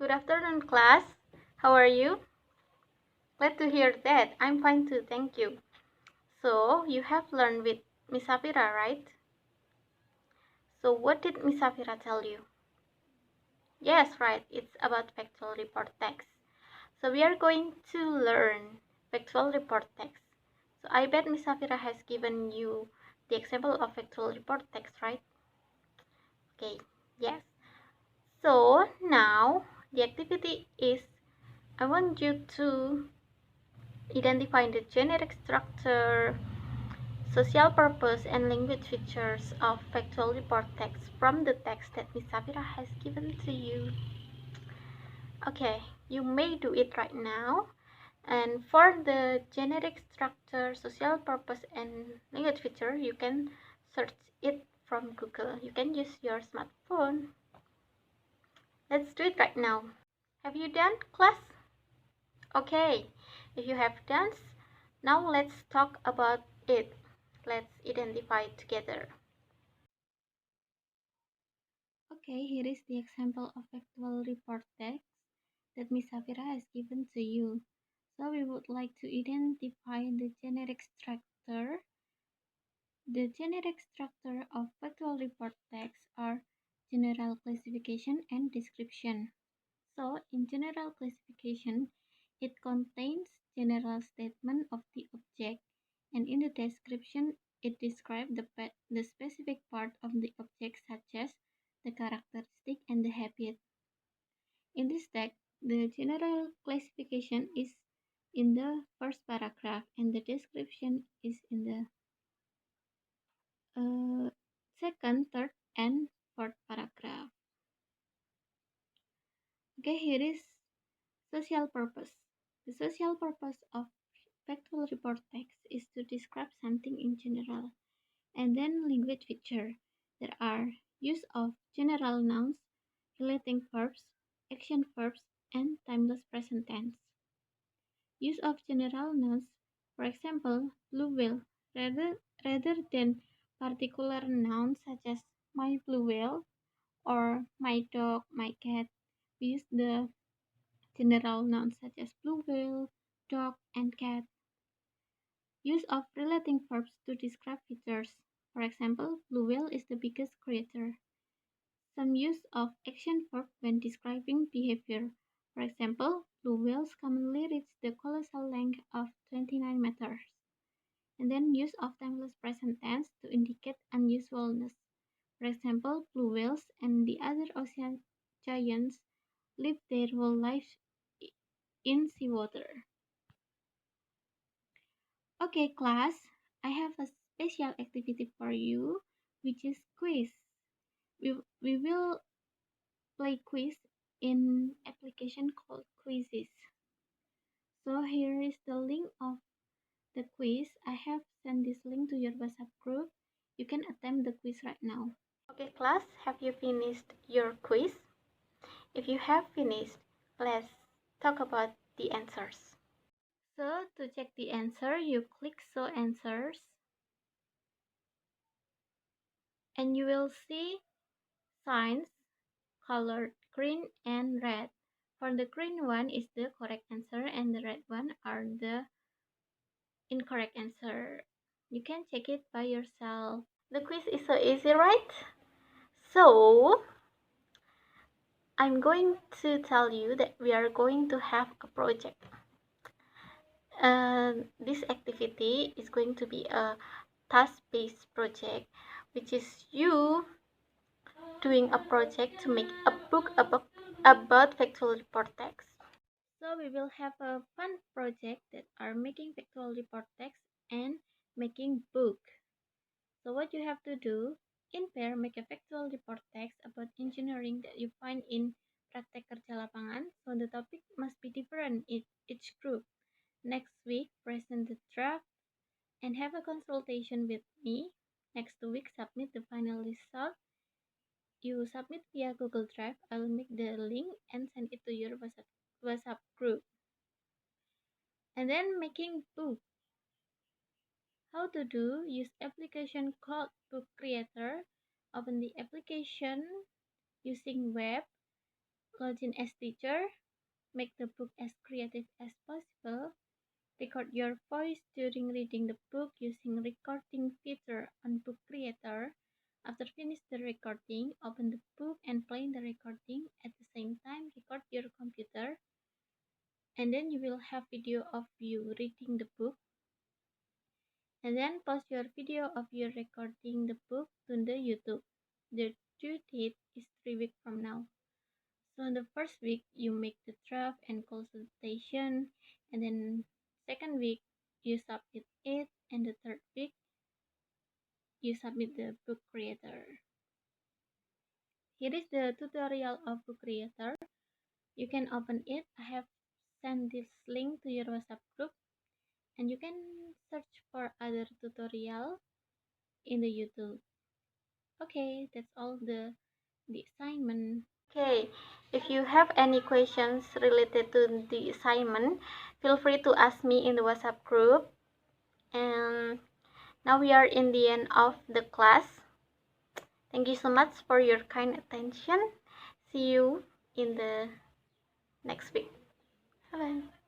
Good afternoon, class. How are you? Glad to hear that. I'm fine too, thank you. So, you have learned with Miss Safira, right? So, what did Miss Safira tell you? Yes, right. It's about factual report text. So, we are going to learn factual report text. So, I bet Miss Safira has given you the example of factual report text, right? Okay, yes. So, now the activity is I want you to identify the generic structure, social purpose, and language features of factual report text from the text that Ms. Safira has given to you. Okay, you may do it right now. And for the generic structure, social purpose, and language feature, you can search it from Google. You can use your smartphone. Let's do it right now. Have you done, class? Okay, if you have done, now let's talk about it. Let's identify it together. Okay, here is the example of factual report text that Ms. Safira has given to you. So we would like to identify the generic structure. The generic structure of factual report text are general classification and description. So in general classification, it contains general statement of the object, and in the description, it describes the specific part of the object such as the characteristic and the habit. In this text, the general classification is in the first paragraph and the description is in the second, third, and fourth paragraph. Okay, here is social purpose. The social purpose of factual report text is to describe something in general. And then language feature. There are use of general nouns, relating verbs, action verbs, and timeless present tense. Use of general nouns, for example, blue whale, rather than particular nouns such as my blue whale or my dog, my cat. We use the general nouns such as blue whale, dog, and cat. Use of relating verbs to describe features. For example, blue whale is the biggest creature. Some use of action verb when describing behavior. For example, blue whales commonly reach the colossal length of 29 meters. And then use of timeless present tense to indicate unusualness. For example, blue whales and the other ocean giants live their whole life in seawater. Okay, class, I have a special activity for you, which is quiz. We will play quiz in application called Quizzes. So here is the link of the quiz. I have sent this link to your WhatsApp group. You can attempt the quiz right now. Okay, class, have you finished your quiz? If you have finished, let's talk about the answers. So to check the answer, you click Show Answers. And you will see signs colored green and red. For the green one is the correct answer and the red one are the incorrect answer. You can check it by yourself. The quiz is so easy, right? So, I'm going to tell you that we are going to have a project. This activity is going to be a task-based project, which is you doing a project to make a book about factual report text. So we will have a fun project that are making factual report text and making book. So what you have to do, in pair make a factual report text about engineering that you find in praktek kerja lapangan. So the topic must be different in each group. Next week, present the draft and have a consultation with me. Next week, submit the final result. You submit via Google Drive. I will make the link and send it to your WhatsApp group. And then making book. How to do? Use application called Book Creator. Open the application using web. Log in as teacher. Make the book as creative as possible. Record your voice during reading the book using recording feature on Book Creator. After finish the recording, open the book and play the recording. At the same time, record your computer. And then you will have video of you reading the book. And then post your video of you recording the book to the YouTube. The due date is 3 weeks from now. So in the first week, you make the draft and consultation, and then second week, you submit it, and the third week, you submit the book creator. Here is the tutorial of book creator. You can open it. I have sent this link to your WhatsApp group, and you can search for other tutorial in the YouTube. Okay, that's all the assignment. Okay, if you have any questions related to the assignment, feel free to ask me in the WhatsApp group. And now we are in the end of the class. Thank you so much for your kind attention. See you in the next week. Bye bye.